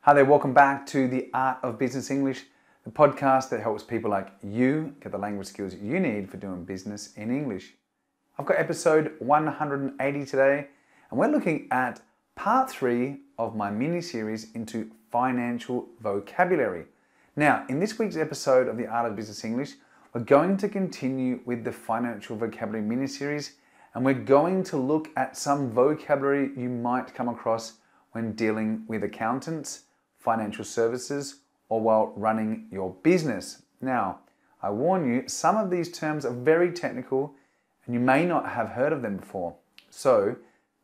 Hi there, welcome back to The Art of Business English, the podcast that helps people like you get the language skills you need for doing business in English. I've got episode 180 today, and we're looking at part 3 of my mini-series into financial vocabulary. Now, in this week's episode of The Art of Business English, we're going to continue with the financial vocabulary mini-series, and we're going to look at some vocabulary you might come across when dealing with accountants, financial services, or while running your business. Now, I warn you, some of these terms are very technical and you may not have heard of them before. So,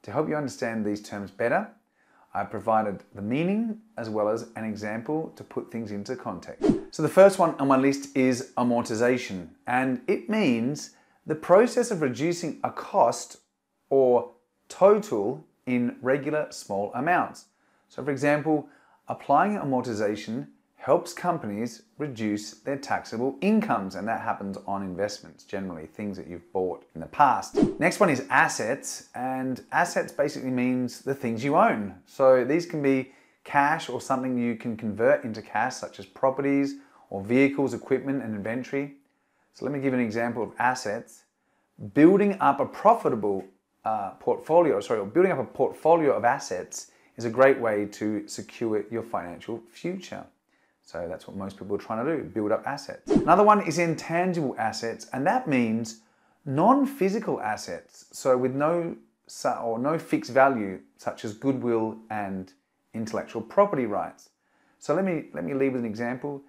to help you understand these terms better, I provided the meaning as well as an example to put things into context. So the first one on my list is amortisation, and it means the process of reducing a cost or total in regular small amounts. So for example, applying amortisation helps companies reduce their taxable incomes, and that happens on investments, generally things that you've bought in the past. Next one is assets, and assets basically means the things you own. So these can be cash or something you can convert into cash, such as properties or vehicles, equipment and inventory. So let me give an example of assets. Building up a profitable portfolio of assets is a great way to secure your financial future. So that's what most people are trying to do, build up assets. Another one is intangible assets, and that means non-physical assets. So with no fixed value, such as goodwill and intellectual property rights. So let me leave with an example.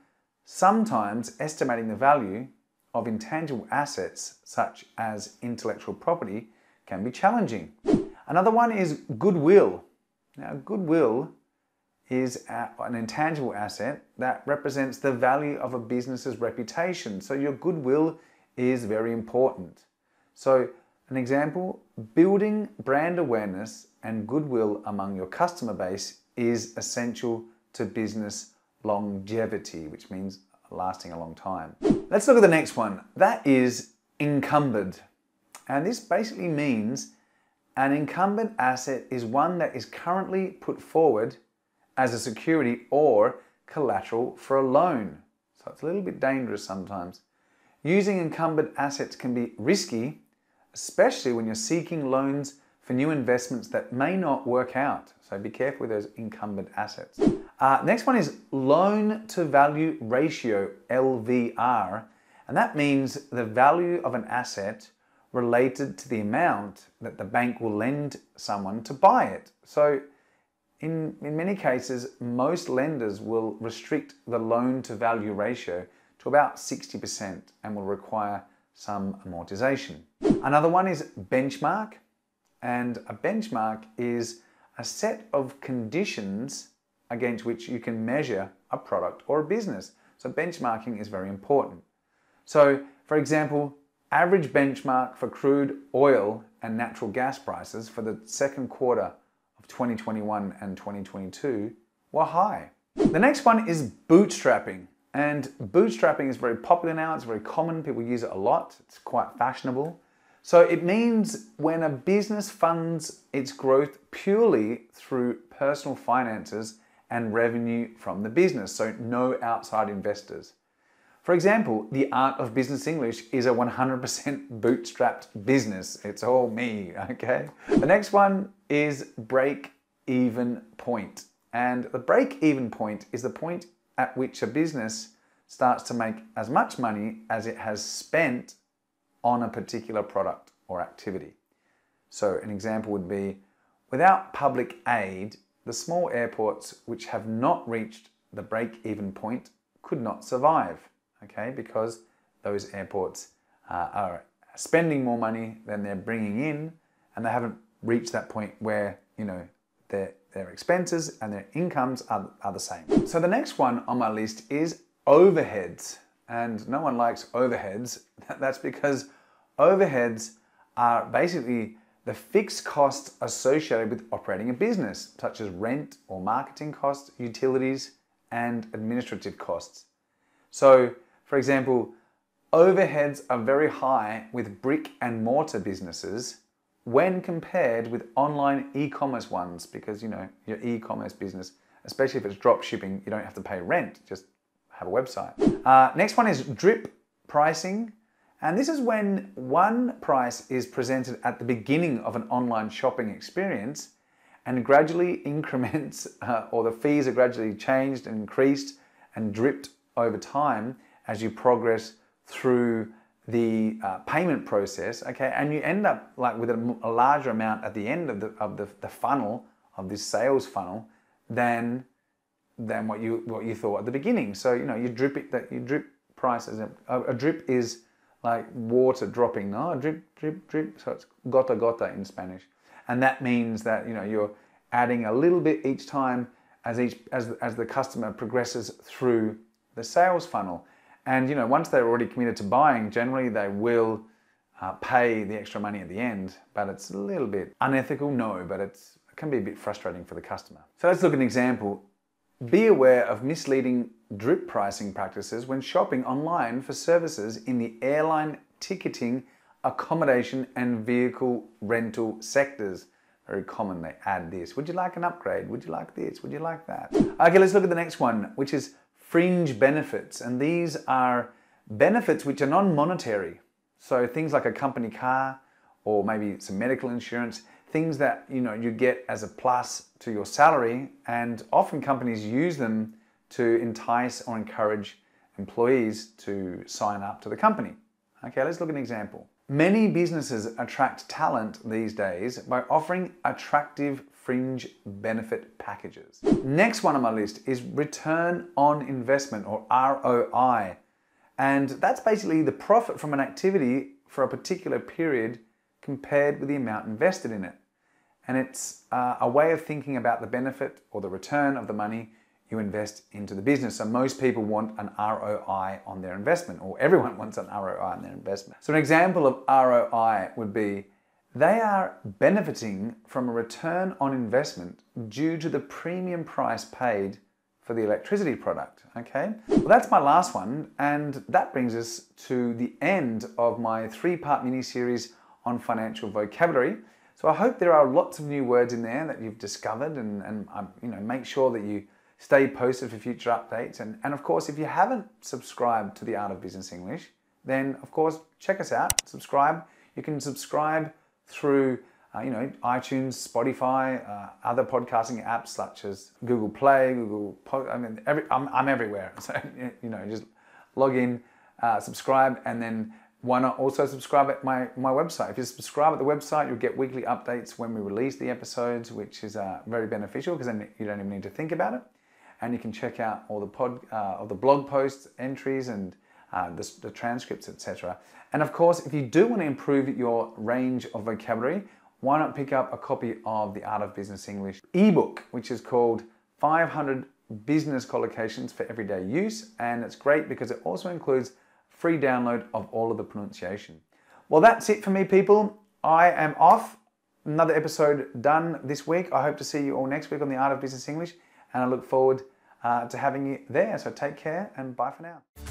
Sometimes estimating the value of intangible assets, such as intellectual property, can be challenging. Another one is goodwill. Now, goodwill is an intangible asset that represents the value of a business's reputation. So your goodwill is very important. So an example, building brand awareness and goodwill among your customer base is essential to business longevity, which means lasting a long time. Let's look at the next one. That is encumbered. And this basically means an encumbered asset is one that is currently put forward as a security or collateral for a loan. So it's a little bit dangerous sometimes. Using encumbered assets can be risky, especially when you're seeking loans for new investments that may not work out. So be careful with those encumbered assets. Next one is loan to value ratio, LVR, and that means the value of an asset related to the amount that the bank will lend someone to buy it. So in many cases, most lenders will restrict the loan to value ratio to about 60% and will require some amortization. Another one is benchmark, and a benchmark is a set of conditions against which you can measure a product or a business. So benchmarking is very important. So for example, average benchmark for crude oil and natural gas prices for the second quarter of 2021 and 2022 were high. The next one is bootstrapping. And bootstrapping is very popular now. It's very common. People use it a lot. It's quite fashionable. So it means when a business funds its growth purely through personal finances and revenue from the business. So no outside investors. For example, The Art of Business English is a 100% bootstrapped business. It's all me, okay? The next one is break-even point. And the break-even point is the point at which a business starts to make as much money as it has spent on a particular product or activity. So an example would be, without public aid, the small airports which have not reached the break-even point could not survive. Okay, because those airports are spending more money than they're bringing in, and they haven't reached that point where, you know, their expenses and their incomes are the same. So the next one on my list is overheads, and no one likes overheads. That's because overheads are basically the fixed costs associated with operating a business, such as rent or marketing costs, utilities, and administrative costs. So for example, overheads are very high with brick and mortar businesses when compared with online e-commerce ones, because, you know, your e-commerce business especially if it's drop shipping. You don't have to pay rent, just have a website. Next one is drip pricing. And this is when one price is presented at the beginning of an online shopping experience and gradually increments, or the fees are gradually changed and increased and dripped over time as you progress through the payment process, okay? And you end up like with a larger amount at the end of the funnel, of this sales funnel, than what you thought at the beginning. So, you know, you drip prices. A drip is like water dropping, no? Drip, drip, drip. So it's gota gota in Spanish. And that means that, you know, you're adding a little bit each time as the customer progresses through the sales funnel. And, you know, once they're already committed to buying, generally they will pay the extra money at the end, but it's a little bit unethical, no, but it can be a bit frustrating for the customer. So let's look at an example. Be aware of misleading drip pricing practices when shopping online for services in the airline, ticketing, accommodation, and vehicle rental sectors. Very common, they add this. Would you like an upgrade? Would you like this? Would you like that? Okay, let's look at the next one, which is fringe benefits. And these are benefits which are non-monetary. So things like a company car or maybe some medical insurance, things that, you know, you get as a plus to your salary, and often companies use them to entice or encourage employees to sign up to the company. Okay, let's look at an example. Many businesses attract talent these days by offering attractive fringe benefit packages. Next one on my list is return on investment, or ROI. And that's basically the profit from an activity for a particular period compared with the amount invested in it. And it's a way of thinking about the benefit or the return of the money you invest into the business. So most people want an ROI on their investment, or everyone wants an ROI on their investment. So an example of ROI would be they are benefiting from a return on investment due to the premium price paid for the electricity product, okay? Well, that's my last one, and that brings us to the end of my 3-part mini-series on financial vocabulary. So I hope there are lots of new words in there that you've discovered, and you know, make sure that you stay posted for future updates. And of course, if you haven't subscribed to The Art of Business English, then of course, check us out, subscribe. You can subscribe through you know, iTunes, Spotify, other podcasting apps such as Google Play, I'm everywhere. So, you know, just log in, subscribe, and then why not also subscribe at my website. If you subscribe at the website, you'll get weekly updates when we release the episodes, which is very beneficial because then you don't even need to think about it. And you can check out all the blog posts, entries, and the transcripts, etc. And of course, if you do want to improve your range of vocabulary, why not pick up a copy of The Art of Business English ebook, which is called 500 Business Collocations for Everyday Use. And it's great because it also includes free download of all of the pronunciation. Well, that's it for me, people. I am off. Another episode done this week. I hope to see you all next week on The Art of Business English, and I look forward to having you there. So take care and bye for now.